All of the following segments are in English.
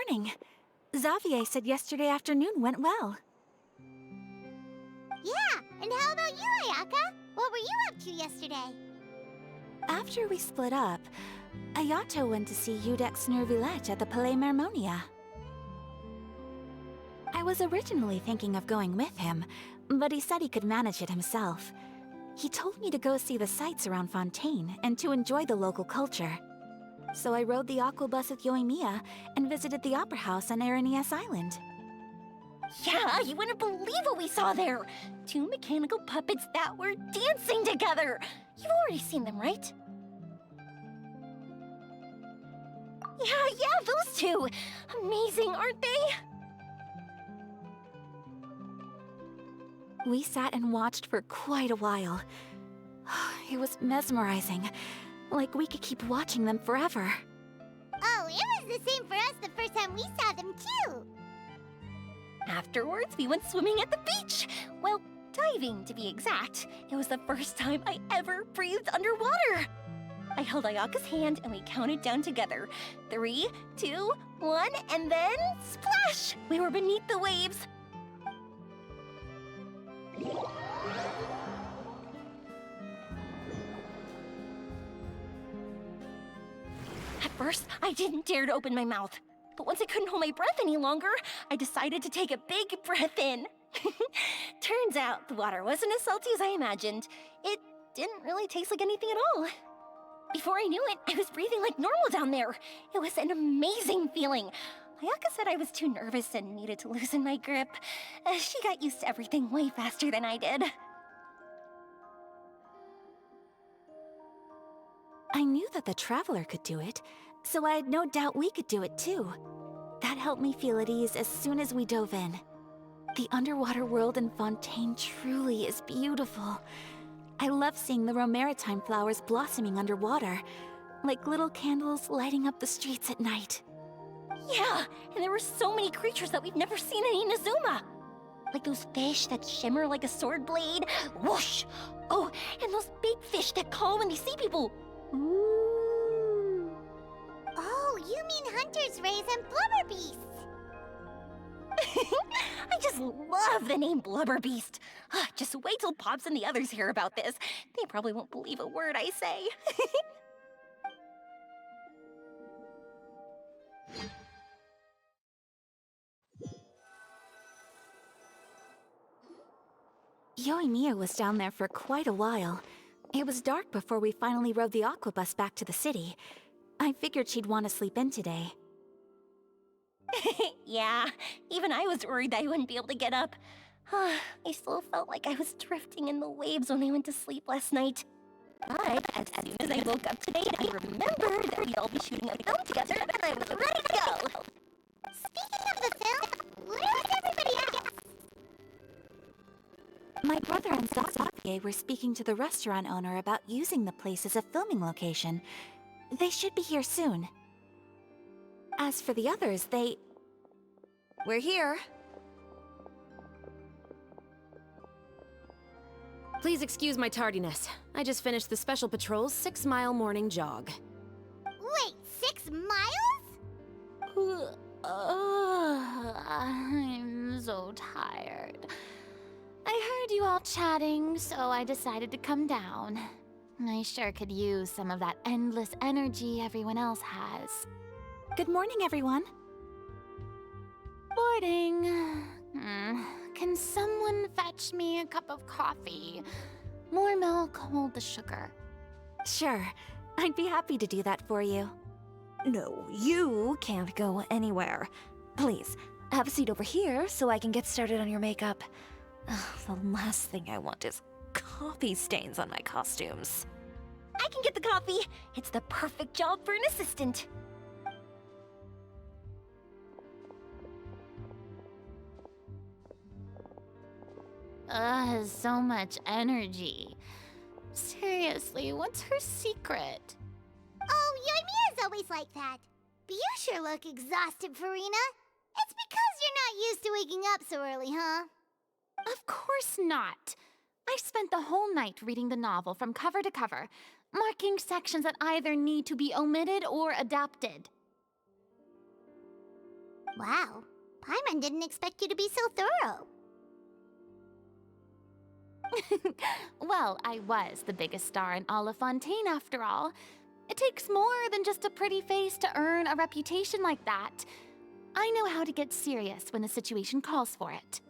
morning. Xavier said yesterday afternoon went well. Yeah, and how about you, Ayaka? What were you up to yesterday? After we split up, Ayato went to see Udex Nervillette at the Palais Mermonia. I was originally thinking of going with him, but he said he could manage it himself. He told me to go see the sights around Fontaine and to enjoy the local culture. So I rode the aquabus with Yoimiya and visited the opera house on Aranias Island. Yeah, you wouldn't believe what we saw there! 2 mechanical puppets that were dancing together! You've already seen them, right? Yeah, those two! Amazing, aren't they? We sat and watched for quite a while. It was mesmerizing, like we could keep watching them forever. Oh, it was the same for us the first time we saw them, too. Afterwards, we went swimming at the beach! Well, diving, to be exact. It was the first time I ever breathed underwater! I held Ayaka's hand and we counted down together. 3, 2, 1, and then splash! We were beneath the waves. At first, I didn't dare to open my mouth. But once I couldn't hold my breath any longer, I decided to take a big breath in. Turns out the water wasn't as salty as I imagined. It didn't really taste like anything at all. Before I knew it, I was breathing like normal down there. It was an amazing feeling. Ayaka said I was too nervous and needed to loosen my grip. She got used to everything way faster than I did. I knew that the Traveler could do it, so I had no doubt we could do it too. That helped me feel at ease as soon as we dove in. The underwater world in Fontaine truly is beautiful. I love seeing the romaritime flowers blossoming underwater, like little candles lighting up the streets at night. Yeah, and there were so many creatures that we've never seen in Inazuma. Like those fish that shimmer like a sword blade. Whoosh! Oh, and those big fish that call when they see people. Ooh. Oh, you mean hunters, rays, and blubber beasts. I just love the name Blubber Beast. Just wait till Pops and the others hear about this. They probably won't believe a word I say. Yoimiya was down there for quite a while. It was dark before we finally rode the aquabus back to the city. I figured she'd want to sleep in today. Yeah, even I was worried that I wouldn't be able to get up. I still felt like I was drifting in the waves when I went to sleep last night. But as soon as I woke up today, I remembered that we'd all be shooting a film together, and I was ready to go. Speaking of the film, where is everybody else? My brother and Xavier were speaking to the restaurant owner about using the place as a filming location. They should be here soon. As for the others, We're here. Please excuse my tardiness. I just finished the Special Patrol's 6-mile morning jog. Wait, 6 miles? I'm so tired. I heard you all chatting, so I decided to come down. I sure could use some of that endless energy everyone else has. Good morning, everyone. Morning. Can someone fetch me a cup of coffee? More milk, hold the sugar. Sure, I'd be happy to do that for you. No, you can't go anywhere. Please, have a seat over here so I can get started on your makeup. The last thing I want is coffee stains on my costumes. I can get the coffee. It's the perfect job for an assistant. So much energy. Seriously, what's her secret? Oh, Yoimiya's always like that. But you sure look exhausted, Farina. It's because you're not used to waking up so early, huh? Of course not. I spent the whole night reading the novel from cover to cover, marking sections that either need to be omitted or adapted. Wow, Paimon didn't expect you to be so thorough. Well, I was the biggest star in all of Fontaine after all. It takes more than just a pretty face to earn a reputation like that. I know how to get serious when the situation calls for it.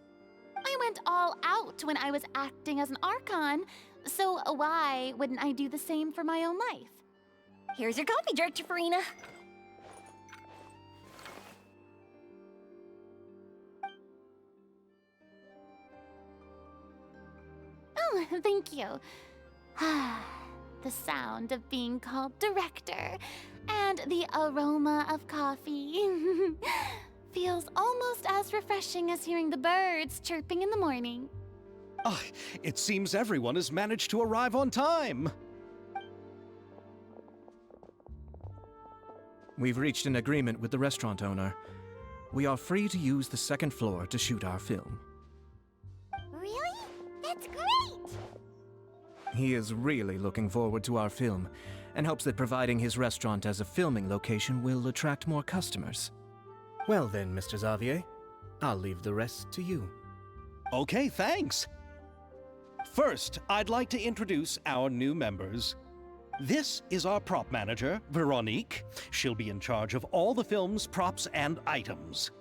I went all out when I was acting as an Archon, so why wouldn't I do the same for my own life? Here's your coffee, Director Farina. Oh, thank you. The sound of being called director and the aroma of coffee feels almost as refreshing as hearing the birds chirping in the morning. Ah, it seems everyone has managed to arrive on time. We've reached an agreement with the restaurant owner. We are free to use the second floor to shoot our film. Really? That's great! He is really looking forward to our film and hopes that providing his restaurant as a filming location will attract more customers. Well then, Mr. Xavier, I'll leave the rest to you. Okay, thanks. First, I'd like to introduce our new members. This is our prop manager, Veronique. She'll be in charge of all the film's props and items.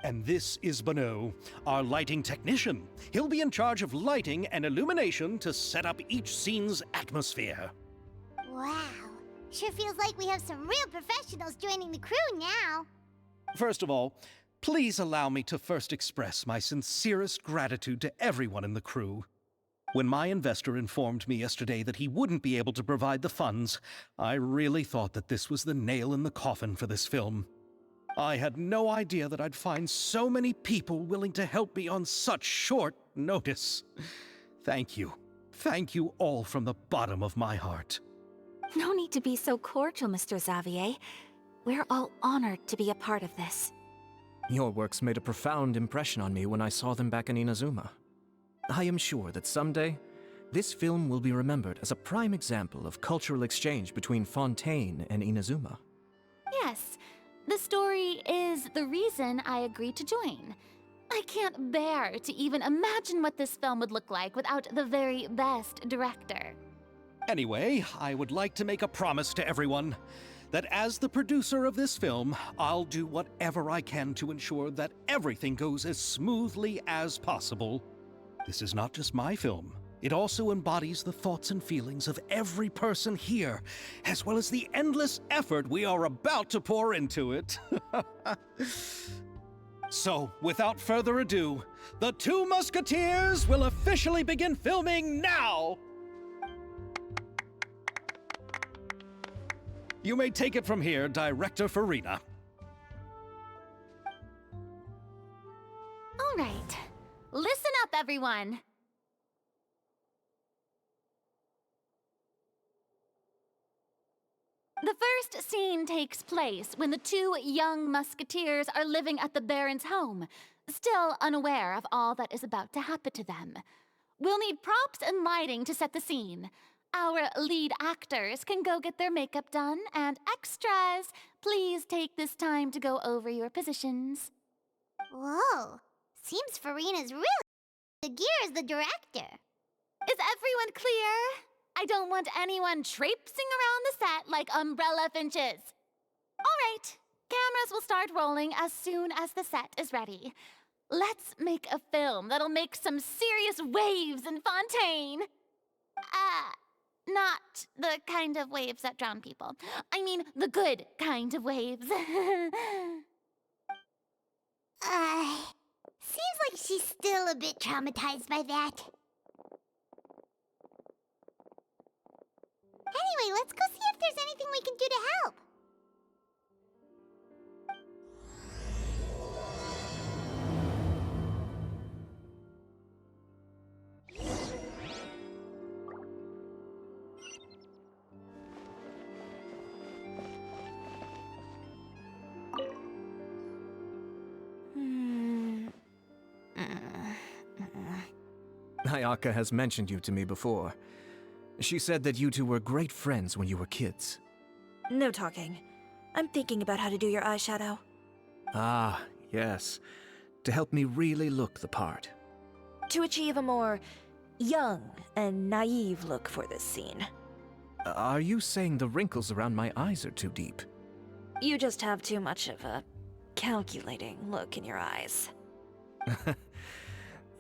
And this is Bonneau, our lighting technician. He'll be in charge of lighting and illumination to set up each scene's atmosphere. Wow, sure feels like we have some real professionals joining the crew now. First of all, please allow me to first express my sincerest gratitude to everyone in the crew. When my investor informed me yesterday that he wouldn't be able to provide the funds, I really thought that this was the nail in the coffin for this film. I had no idea that I'd find so many people willing to help me on such short notice. Thank you. Thank you all from the bottom of my heart. No need to be so cordial, Mr. Xavier. We're all honored to be a part of this. Your works made a profound impression on me when I saw them back in Inazuma. I am sure that someday, this film will be remembered as a prime example of cultural exchange between Fontaine and Inazuma. Yes, the story is the reason I agreed to join. I can't bear to even imagine what this film would look like without the very best director. Anyway, I would like to make a promise to everyone that as the producer of this film, I'll do whatever I can to ensure that everything goes as smoothly as possible. This is not just my film. It also embodies the thoughts and feelings of every person here, as well as the endless effort we are about to pour into it. So, without further ado, the Two Musketeers will officially begin filming now! You may take it from here, Director Farina. All right, listen up, everyone. The first scene takes place when the two young musketeers are living at the Baron's home, still unaware of all that is about to happen to them. We'll need props and lighting to set the scene. Our lead actors can go get their makeup done, and extras, please take this time to go over your positions. Whoa, seems Farina's really the gear as the director. Is everyone clear? I don't want anyone traipsing around the set like umbrella finches. All right, cameras will start rolling as soon as the set is ready. Let's make a film that'll make some serious waves in Fontaine. Not the kind of waves that drown people. I mean, the good kind of waves. Seems like she's still a bit traumatized by that. Anyway, let's go see if there's anything we can do to help. Ayaka has mentioned you to me before. She said that you two were great friends when you were kids. No talking. I'm thinking about how to do your eyeshadow. Ah, yes. To help me really look the part. To achieve a more young and naive look for this scene. Are you saying the wrinkles around my eyes are too deep? You just have too much of a calculating look in your eyes.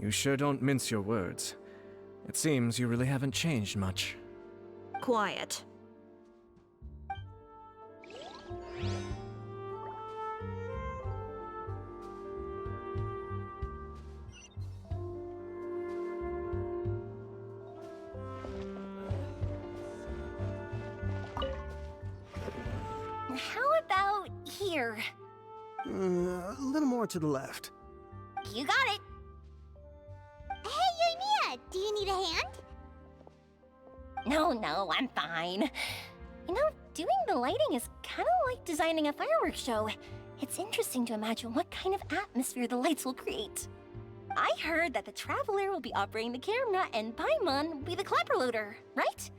You sure don't mince your words. It seems you really haven't changed much. Quiet. How about here? A little more to the left. You got it. Hey, Mia, do you need a hand? No, I'm fine. You know, doing the lighting is kind of like designing a fireworks show. It's interesting to imagine what kind of atmosphere the lights will create. I heard that the Traveler will be operating the camera and Paimon will be the clapper loader, right?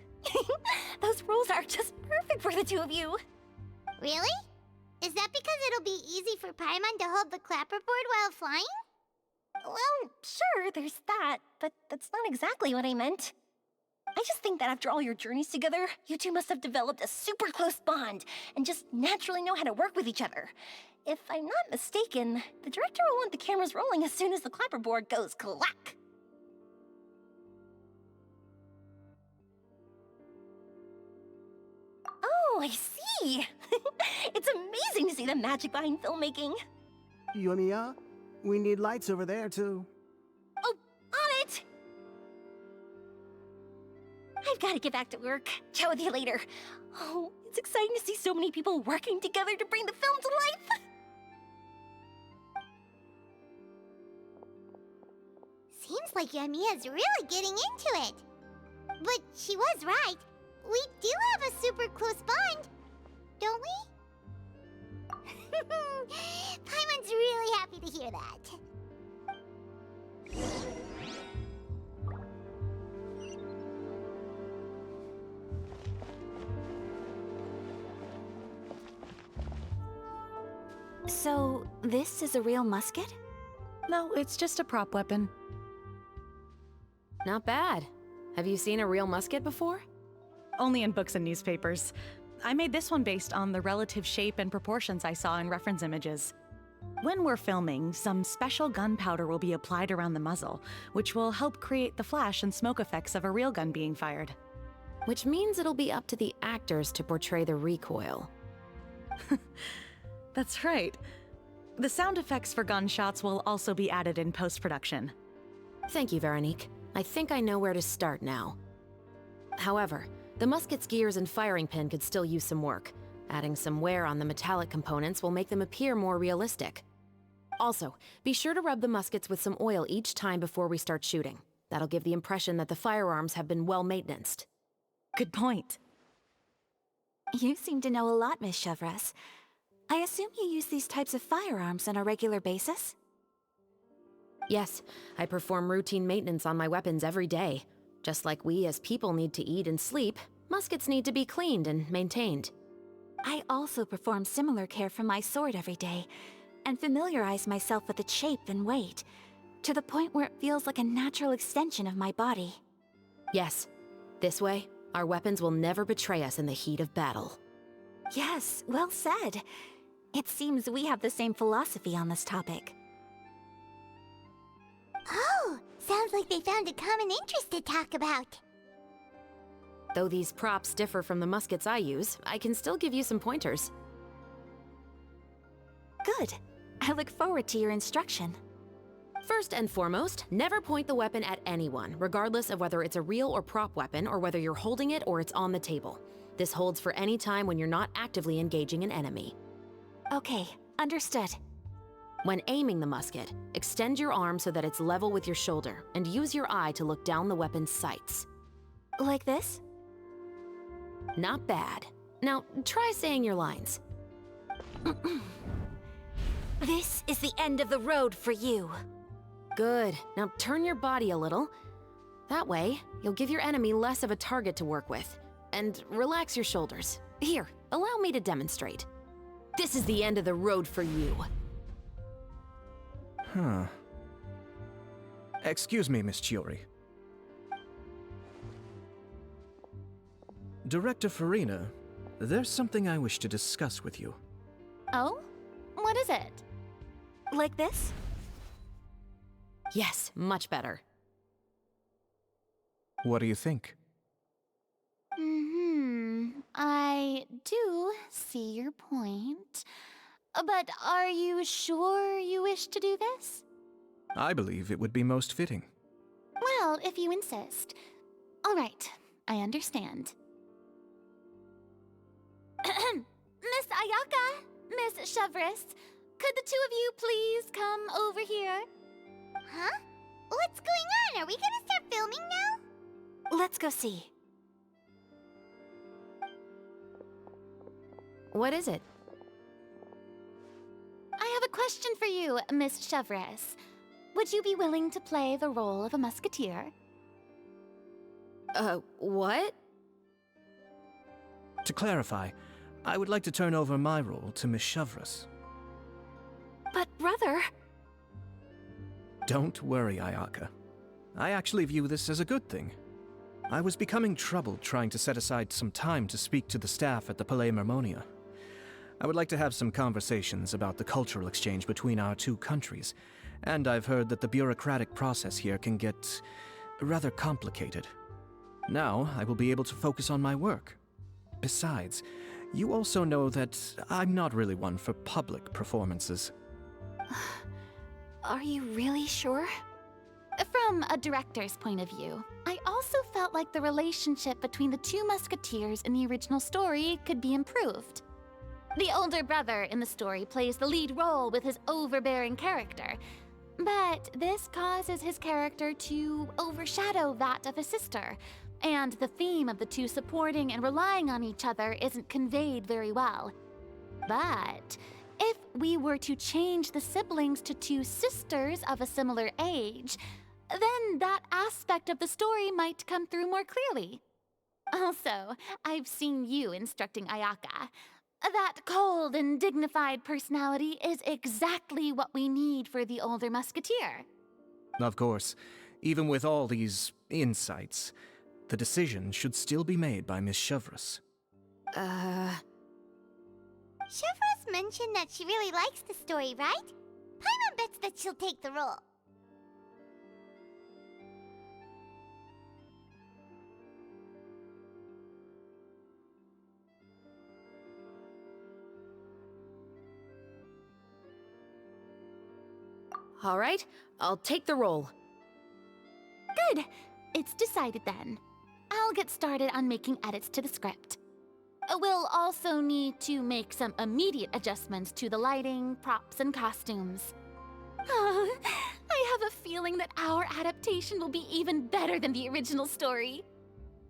Those roles are just perfect for the two of you. Really? Is that because it'll be easy for Paimon to hold the clapperboard while flying? Well, sure, there's that, but that's not exactly what I meant. I just think that after all your journeys together, you two must have developed a super close bond and just naturally know how to work with each other. If I'm not mistaken, the director will want the cameras rolling as soon as the clapperboard goes clack. Oh, I see! It's amazing to see the magic behind filmmaking. Mia, we need lights over there, too. Oh, on it! I've got to get back to work. Chat with you later. Oh, it's exciting to see so many people working together to bring the film to life. Seems like Mia's really getting into it. But she was right. We do have a super close bond, don't we? Paimon's really happy to hear that. So, this is a real musket? No, it's just a prop weapon. Not bad. Have you seen a real musket before? Only in books and newspapers. I made this one based on the relative shape and proportions I saw in reference images. When we're filming, some special gunpowder will be applied around the muzzle, which will help create the flash and smoke effects of a real gun being fired. Which means it'll be up to the actors to portray the recoil. That's right. The sound effects for gunshots will also be added in post-production. Thank you, Veronique. I think I know where to start now. However, the musket's gears and firing pin could still use some work. Adding some wear on the metallic components will make them appear more realistic. Also, be sure to rub the muskets with some oil each time before we start shooting. That'll give the impression that the firearms have been well maintained. Good point. You seem to know a lot, Miss Chevres. I assume you use these types of firearms on a regular basis? Yes, I perform routine maintenance on my weapons every day. Just like we as people need to eat and sleep, muskets need to be cleaned and maintained. I also perform similar care for my sword every day, and familiarize myself with its shape and weight, to the point where it feels like a natural extension of my body. Yes, this way, our weapons will never betray us in the heat of battle. Yes, well said. It seems we have the same philosophy on this topic. Oh, sounds like they found a common interest to talk about. Though these props differ from the muskets I use, I can still give you some pointers. Good. I look forward to your instruction. First and foremost, never point the weapon at anyone, regardless of whether it's a real or prop weapon or whether you're holding it or it's on the table. This holds for any time when you're not actively engaging an enemy. Okay, understood. When aiming the musket, extend your arm so that it's level with your shoulder, and use your eye to look down the weapon's sights. Like this? Not bad. Now, try saying your lines. This is the end of the road for you. Good. Now turn your body a little. That way, you'll give your enemy less of a target to work with. And relax your shoulders. Here, allow me to demonstrate. This is the end of the road for you. Huh. Excuse me, Miss Chiori. Director Farina, there's something I wish to discuss with you. Oh? What is it? Like this? Yes, much better. What do you think? I do see your point. But are you sure you wish to do this? I believe it would be most fitting. Well, if you insist. All right, I understand. Miss Ayaka, Miss Chevres, could the two of you please come over here? Huh? What's going on? Are we gonna start filming now? Let's go see. What is it? I have a question for you, Miss Chevres. Would you be willing to play the role of a musketeer? What? To clarify, I would like to turn over my role to Miss Chevres. But brother... Don't worry, Ayaka. I actually view this as a good thing. I was becoming troubled trying to set aside some time to speak to the staff at the Palais Mermonia. I would like to have some conversations about the cultural exchange between our two countries, and I've heard that the bureaucratic process here can get rather complicated. Now, I will be able to focus on my work. Besides, you also know that I'm not really one for public performances. Are you really sure? From a director's point of view, I also felt like the relationship between the two musketeers in the original story could be improved. The older brother in the story plays the lead role with his overbearing character, but this causes his character to overshadow that of his sister, and the theme of the two supporting and relying on each other isn't conveyed very well. But if we were to change the siblings to two sisters of a similar age, then that aspect of the story might come through more clearly. Also, I've seen you instructing Ayaka. That cold and dignified personality is exactly what we need for the older musketeer. Of course, even with all these insights, the decision should still be made by Miss Chevres. Chevres mentioned that she really likes the story, right? Paimon bets that she'll take the role. All right, I'll take the role. Good. It's decided then. I'll get started on making edits to the script. We'll also need to make some immediate adjustments to the lighting, props, and costumes. Oh, I have a feeling that our adaptation will be even better than the original story.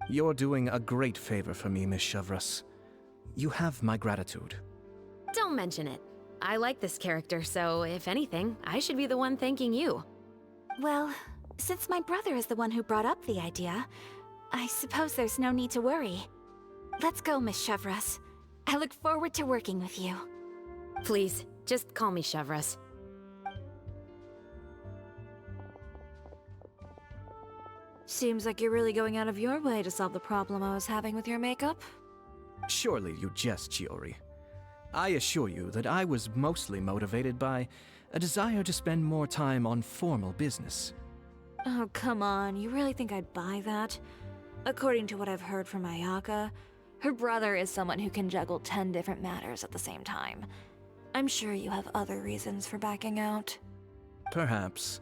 You're doing a great favor for me, Miss Chevres. You have my gratitude. Don't mention it. I like this character, so if anything, I should be the one thanking you. Well, since my brother is the one who brought up the idea, I suppose there's no need to worry. Let's go, Miss Chevres. I look forward to working with you. Please, just call me Chevres. Seems like you're really going out of your way to solve the problem I was having with your makeup. Surely you jest, Chiori. I assure you that I was mostly motivated by a desire to spend more time on formal business. Oh, come on. You really think I'd buy that? According to what I've heard from Ayaka, her brother is someone who can juggle 10 different matters at the same time. I'm sure you have other reasons for backing out. Perhaps.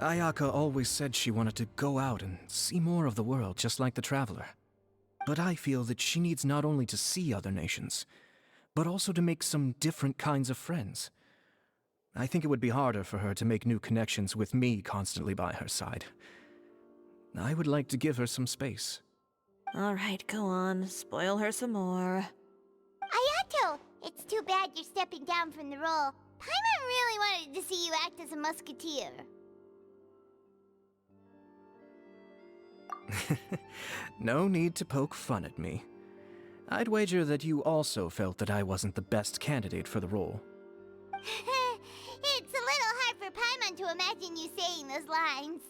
Ayaka always said she wanted to go out and see more of the world, just like the Traveler. But I feel that she needs not only to see other nations, but also to make some different kinds of friends. I think it would be harder for her to make new connections with me constantly by her side. I would like to give her some space. All right, go on. Spoil her some more. Ayato, it's too bad you're stepping down from the role. Paimon really wanted to see you act as a musketeer. No need to poke fun at me. I'd wager that you also felt that I wasn't the best candidate for the role. It's a little hard for to imagine you saying those lines.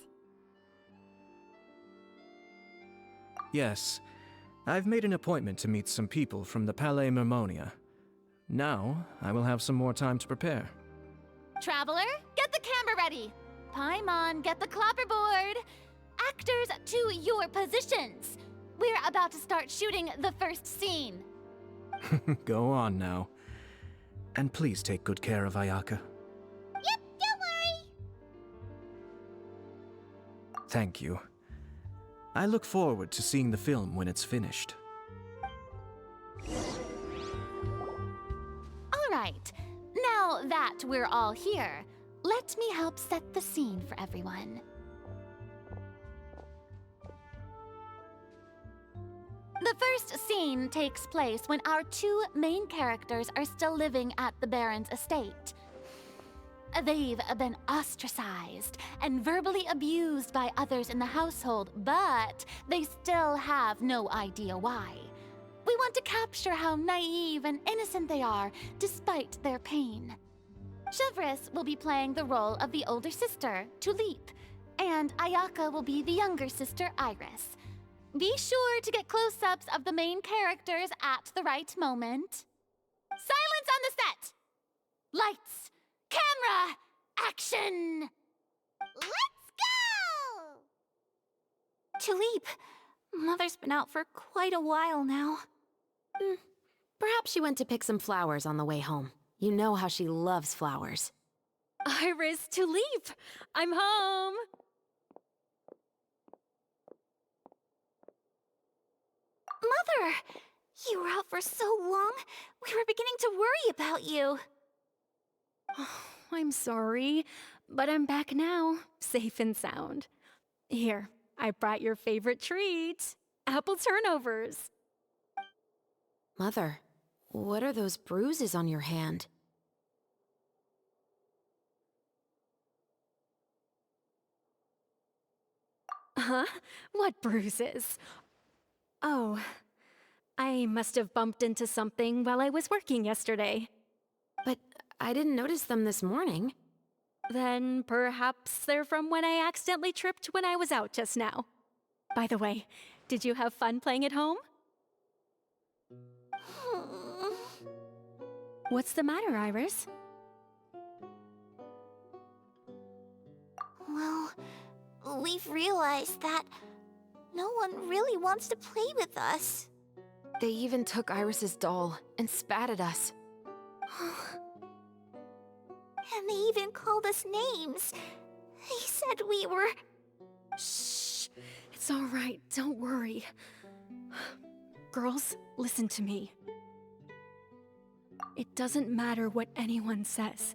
Yes, I've made an appointment to meet some people from the Palais Mermonia. Now, I will have some more time to prepare. Traveler, get the camera ready. Paimon, get the clapperboard. Actors, to your positions. We're about to start shooting the first scene. Go on now. And please take good care of Ayaka. Yep, don't worry. Thank you. I look forward to seeing the film when it's finished. All right, now that we're all here, let me help set the scene for everyone. The first scene takes place when our two main characters are still living at the Baron's estate. They've been ostracized and verbally abused by others in the household, but they still have no idea why. We want to capture how naive and innocent they are, despite their pain. Chevris will be playing the role of the older sister, Tulip, and Ayaka will be the younger sister, Iris. Be sure to get close-ups of the main characters at the right moment. Silence on the set! Lights! Camera! Action! Let's go! Tulip, Mother's been out for quite a while now. Perhaps she went to pick some flowers on the way home. You know how she loves flowers. Iris, Tulip, I'm home. Mother! You were out for so long, we were beginning to worry about you. I'm sorry, but I'm back now, safe and sound. Here, I brought your favorite treat, apple turnovers. Mother, what are those bruises on your hand? Huh? What bruises? Oh, I must have bumped into something while I was working yesterday. But I didn't notice them this morning. Then perhaps they're from when I accidentally tripped when I was out just now. By the way, did you have fun playing at home? What's the matter, Iris? Well, we've realized that no one really wants to play with us. They even took Iris's doll and spat at us. And they even called us names. They said we were... Shh. It's all right. Don't worry. Girls, listen to me. It doesn't matter what anyone says.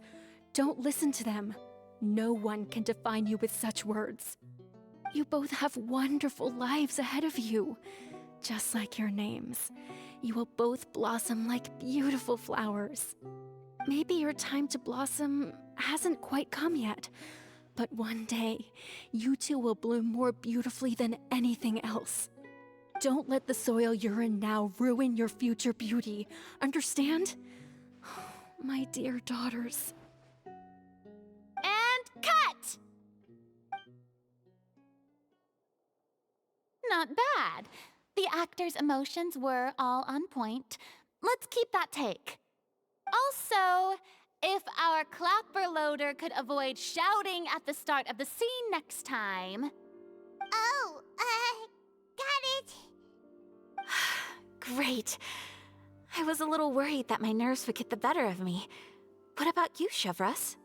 Don't listen to them. No one can define you with such words. You both have wonderful lives ahead of you. Just like your names. You will both blossom like beautiful flowers. Maybe your time to blossom hasn't quite come yet, but one day, you two will bloom more beautifully than anything else. Don't let the soil you're in now ruin your future beauty. Understand? My dear daughters. And cut! Not bad. The actors' emotions were all on point. Let's keep that take. Also, if our clapper loader could avoid shouting at the start of the scene next time. Oh, got it. Great. I was a little worried that my nerves would get the better of me. What about you, Chevris?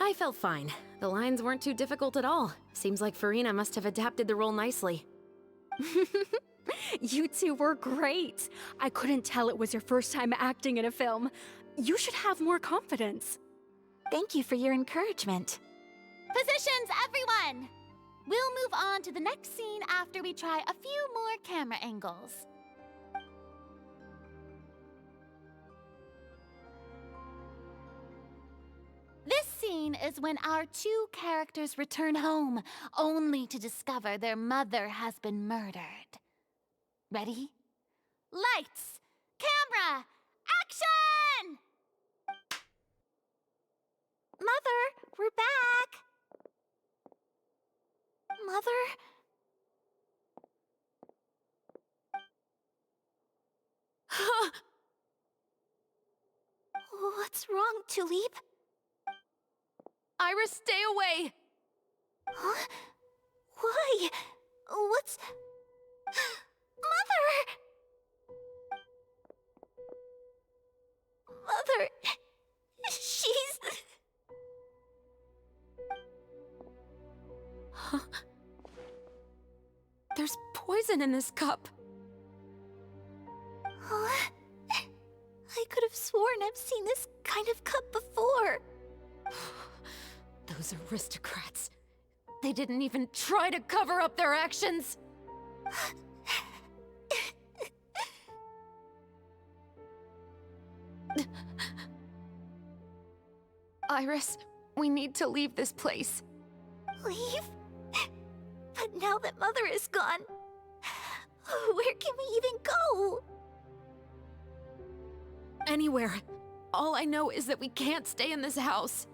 I felt fine. The lines weren't too difficult at all. Seems like Farina must have adapted the role nicely. You two were great. I couldn't tell it was your first time acting in a film. You should have more confidence. Thank you for your encouragement. Positions, everyone! We'll move on to the next scene after we try a few more camera angles. This scene is when our two characters return home, only to discover their mother has been murdered. Ready? Lights! Camera! Action! Mother, we're back! Mother? What's wrong, Tulip? Iris, stay away! Huh? Why? What's... Mother! Mother... She's... Huh? There's poison in this cup. Huh? I could have sworn I've seen this kind of cup before. Those aristocrats. They didn't even try to cover up their actions. Iris, we need to leave this place. Leave? But now that Mother is gone, where can we even go? Anywhere. All I know is that we can't stay in this house.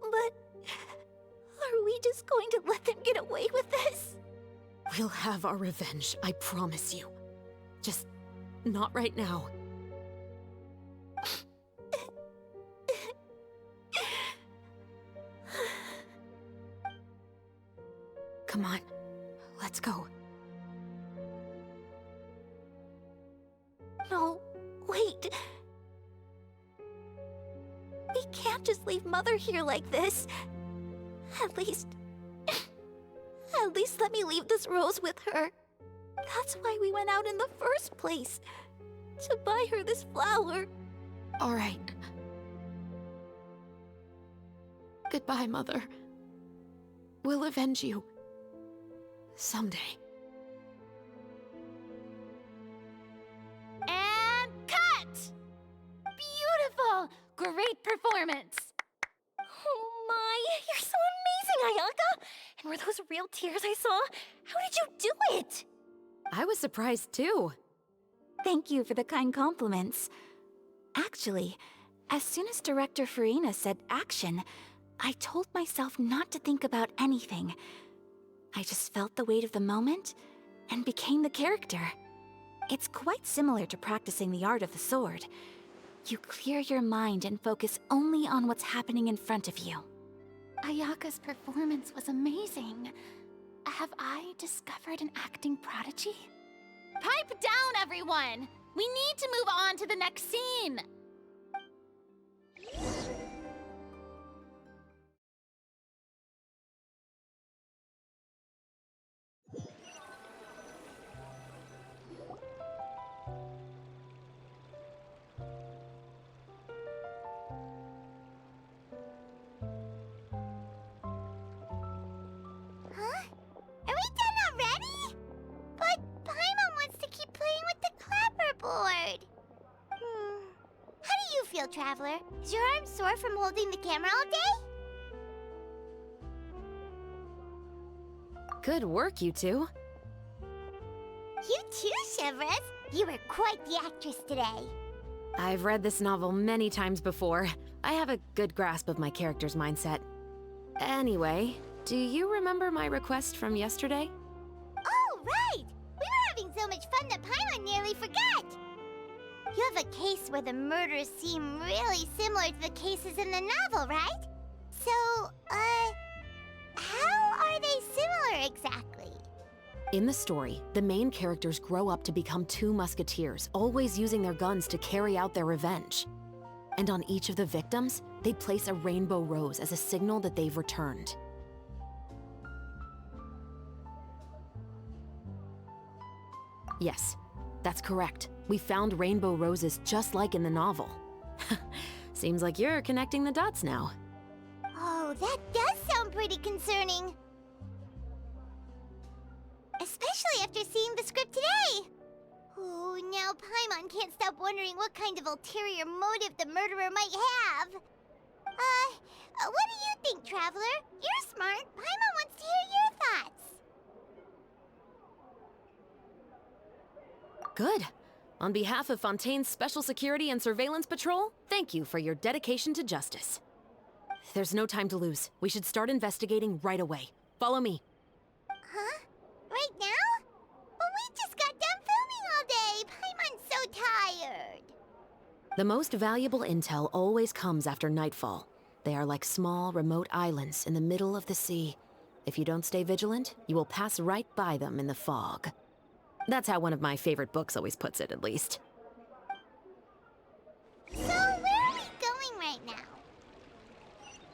But are we just going to let them get away with this? We'll have our revenge, I promise you. Just not right now. Come on, let's go. No, wait. We can't just leave Mother here like this. At least let me leave this rose with her. That's why we went out in the first place. To buy her this flower. All right. Goodbye, Mother. We'll avenge you. Someday. And cut! Beautiful! Great performance! Oh my, you're so amazing, Ayaka! And were those real tears I saw? How did you do it? I was surprised too. Thank you for the kind compliments. Actually, as soon as Director Farina said action, I told myself not to think about anything. I just felt the weight of the moment and became the character. It's quite similar to practicing the art of the sword. You clear your mind and focus only on what's happening in front of you. Ayaka's performance was amazing. Have I discovered an acting prodigy? Pipe down, everyone! We need to move on to the next scene! Are we done already? But Paimon wants to keep playing with the clapperboard. How do you feel, Traveler? Is your arm sore from holding the camera all day? Good work, you two. You too, Shivers. You were quite the actress today. I've read this novel many times before. I have a good grasp of my character's mindset. Anyway, do you remember my request from yesterday? Oh, right! We were having so much fun that Paimon nearly forgot! You have a case where the murders seem really similar to the cases in the novel, right? So, how are they similar exactly? In the story, the main characters grow up to become two musketeers, always using their guns to carry out their revenge. And on each of the victims, they place a rainbow rose as a signal that they've returned. Yes, that's correct. We found rainbow roses just like in the novel. Seems like you're connecting the dots now. Oh, that does sound pretty concerning. Especially after seeing the script today. Oh, now Paimon can't stop wondering what kind of ulterior motive the murderer might have. What do you think, Traveler? You're smart. Paimon wants to hear your thoughts. Good. On behalf of Fontaine's Special Security and Surveillance Patrol, thank you for your dedication to justice. There's no time to lose. We should start investigating right away. Follow me. Huh? Right now? But we just got done filming all day. Paimon's so tired. The most valuable intel always comes after nightfall. They are like small, remote islands in the middle of the sea. If you don't stay vigilant, you will pass right by them in the fog. That's how one of my favorite books always puts it, at least. So, where are we going right now?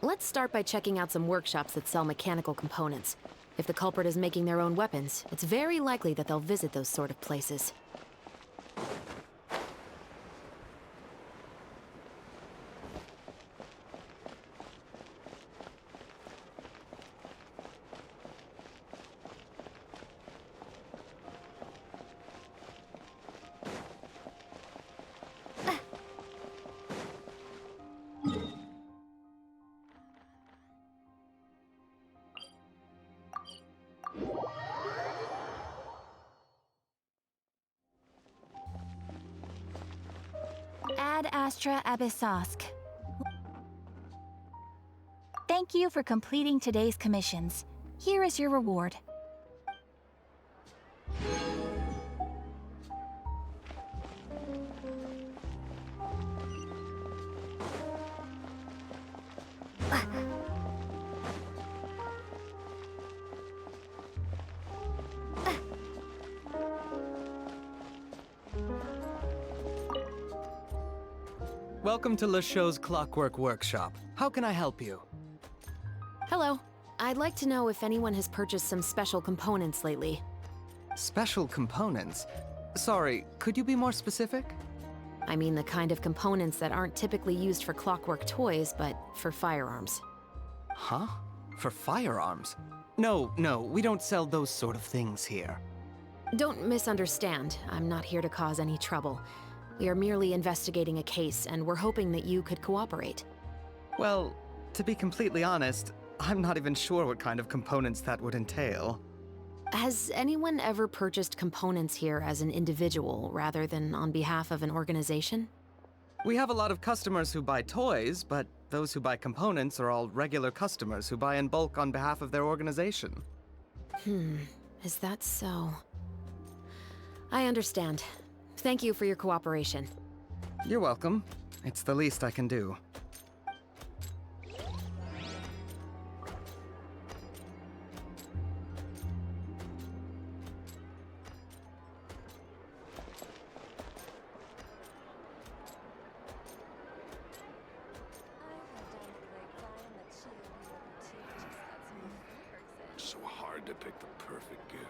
Let's start by checking out some workshops that sell mechanical components. If the culprit is making their own weapons, it's very likely that they'll visit those sort of places. Ad Astra Abyssosk. Thank you for completing today's commissions. Here is your reward. Welcome to Lashow's Clockwork Workshop. How can I help you? Hello. I'd like to know if anyone has purchased some special components lately. Special components? Sorry, could you be more specific? I mean the kind of components that aren't typically used for clockwork toys, but for firearms. Huh? For firearms? No, we don't sell those sort of things here. Don't misunderstand. I'm not here to cause any trouble. We are merely investigating a case, and we're hoping that you could cooperate. Well, to be completely honest, I'm not even sure what kind of components that would entail. Has anyone ever purchased components here as an individual rather than on behalf of an organization? We have a lot of customers who buy toys, but those who buy components are all regular customers who buy in bulk on behalf of their organization. Is that so? I understand. Thank you for your cooperation. You're welcome. It's the least I can do. So hard to pick the perfect gift.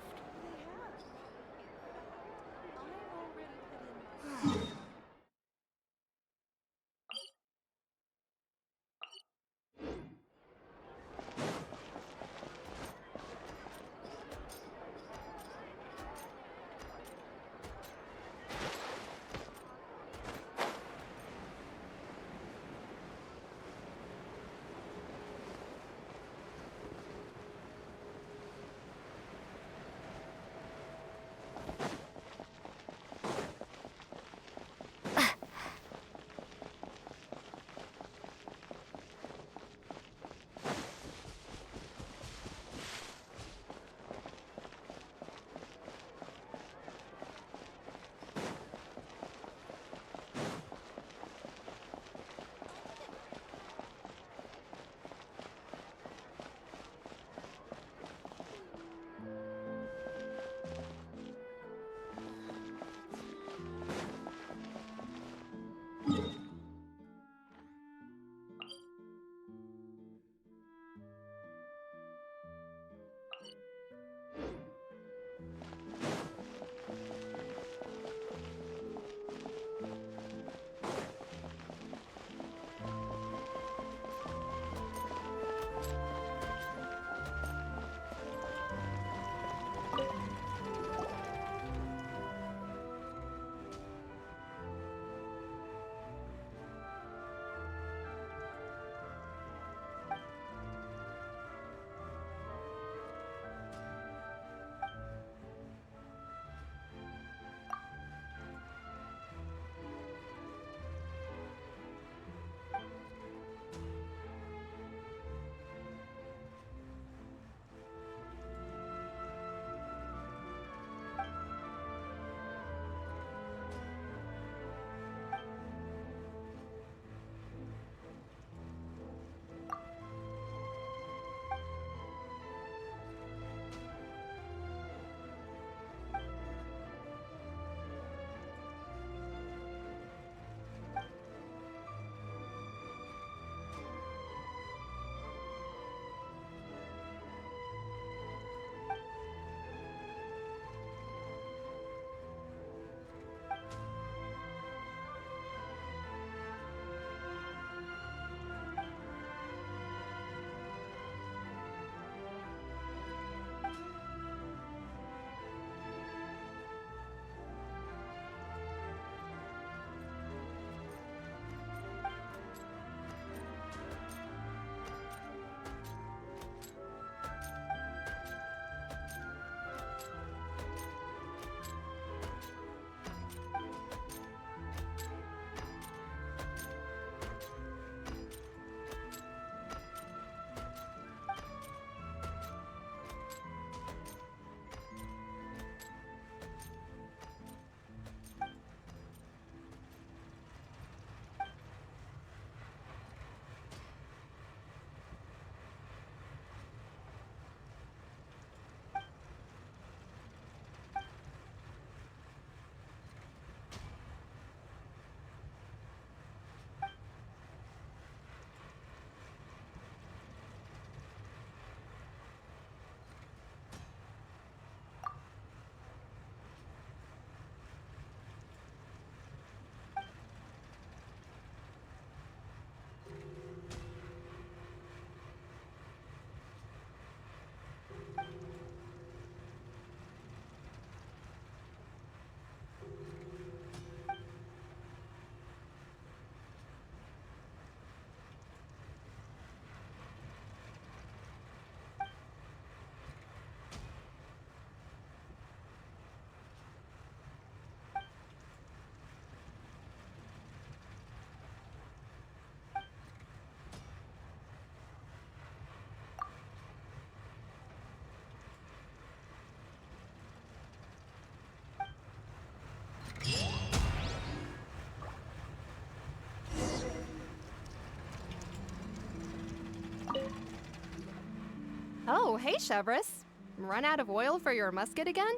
Oh, hey, Chevris. Run out of oil for your musket again?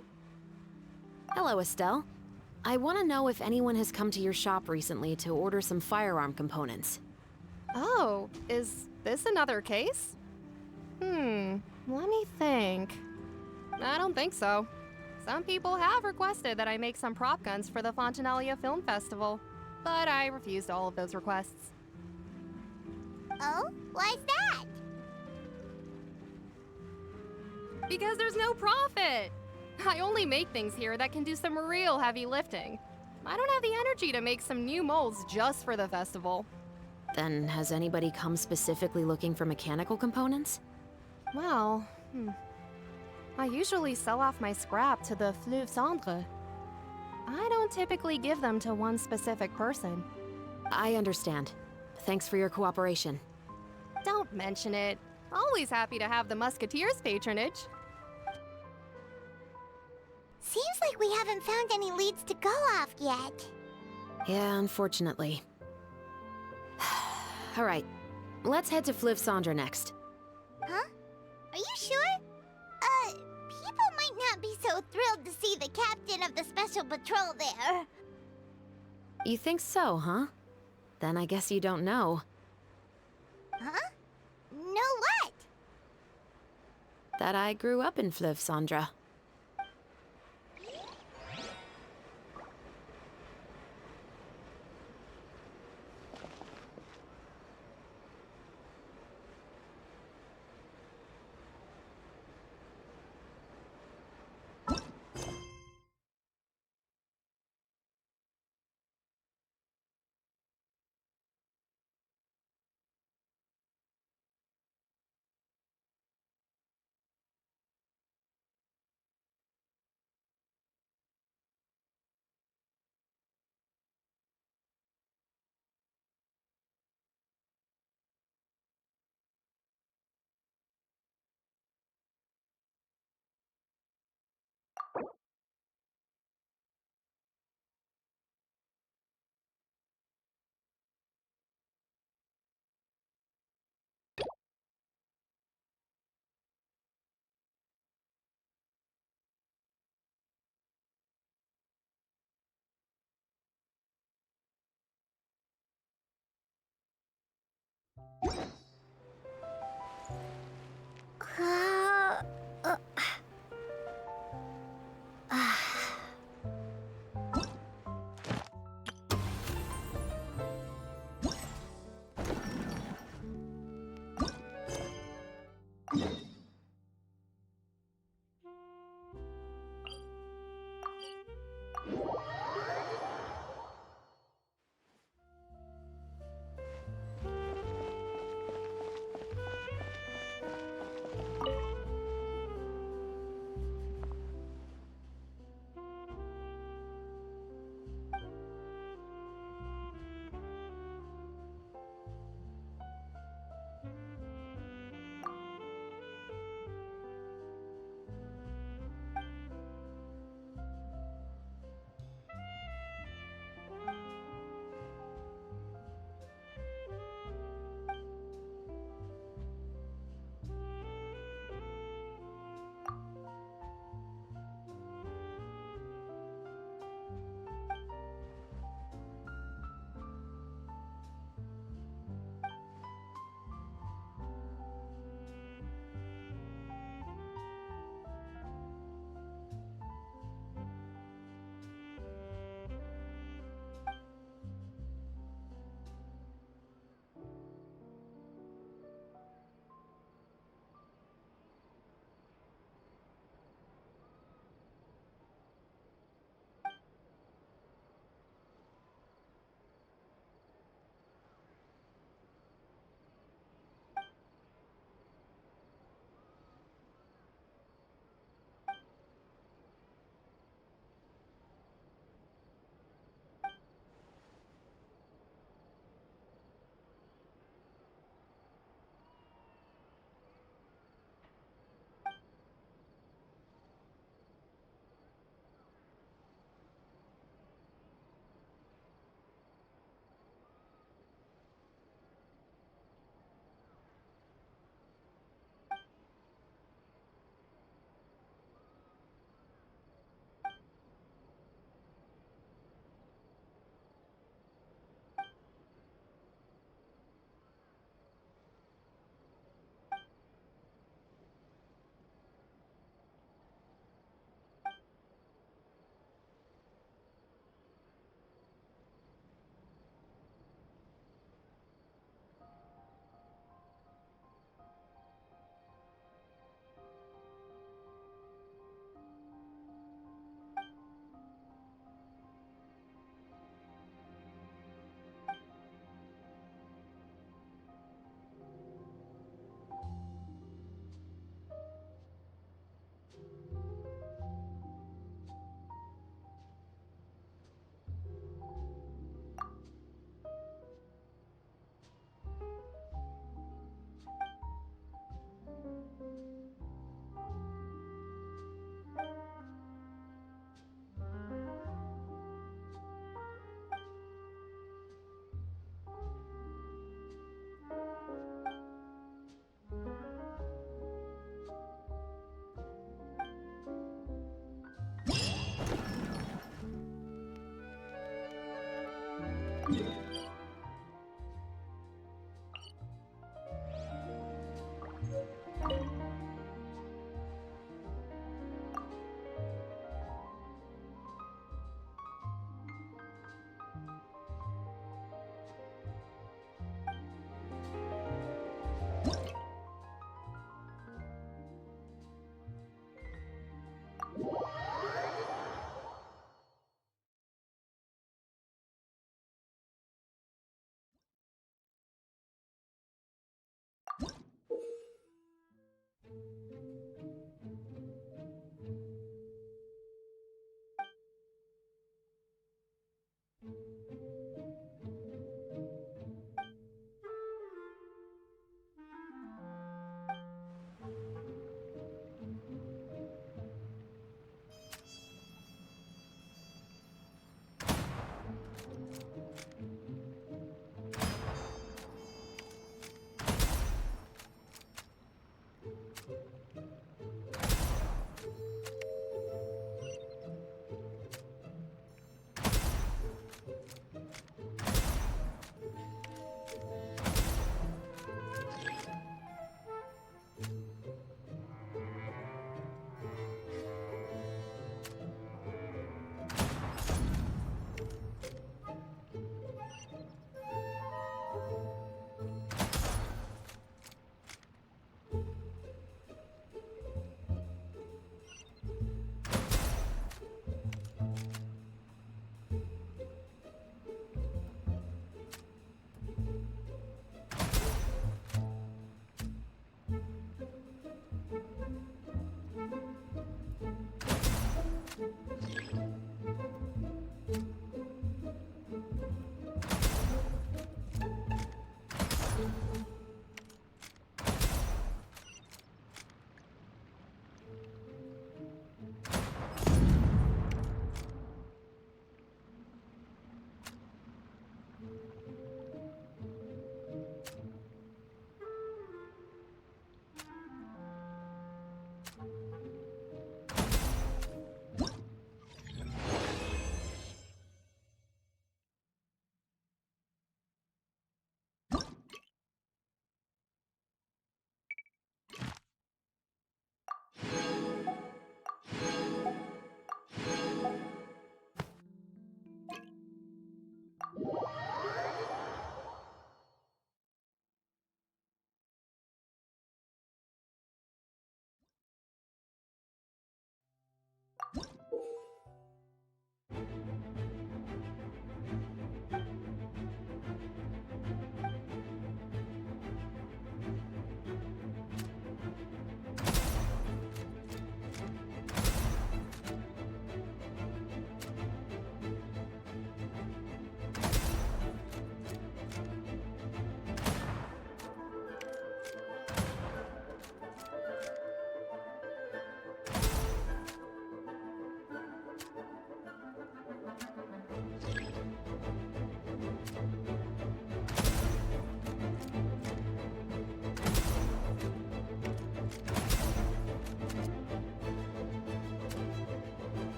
Hello, Estelle. I want to know if anyone has come to your shop recently to order some firearm components. Oh, is this another case? Let me think. I don't think so. Some people have requested that I make some prop guns for the Fontanalia Film Festival, but I refused all of those requests. Oh? Why's that? Because there's no profit! I only make things here that can do some real heavy lifting. I don't have the energy to make some new molds just for the festival. Then has anybody come specifically looking for mechanical components? Well, I usually sell off my scrap to the Fleuve Cendre. I don't typically give them to one specific person. I understand. Thanks for your cooperation. Don't mention it. Always happy to have the Musketeers' patronage. Seems like we haven't found any leads to go off yet. Yeah, unfortunately. All right, let's head to Fleuve Cendre next. Huh? Are you sure? People might not be so thrilled to see the captain of the special patrol there. You think so, huh? Then I guess you don't know. Huh? Know what? That I grew up in Fleuve Cendre.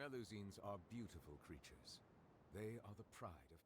Melusines are beautiful creatures. They are the pride of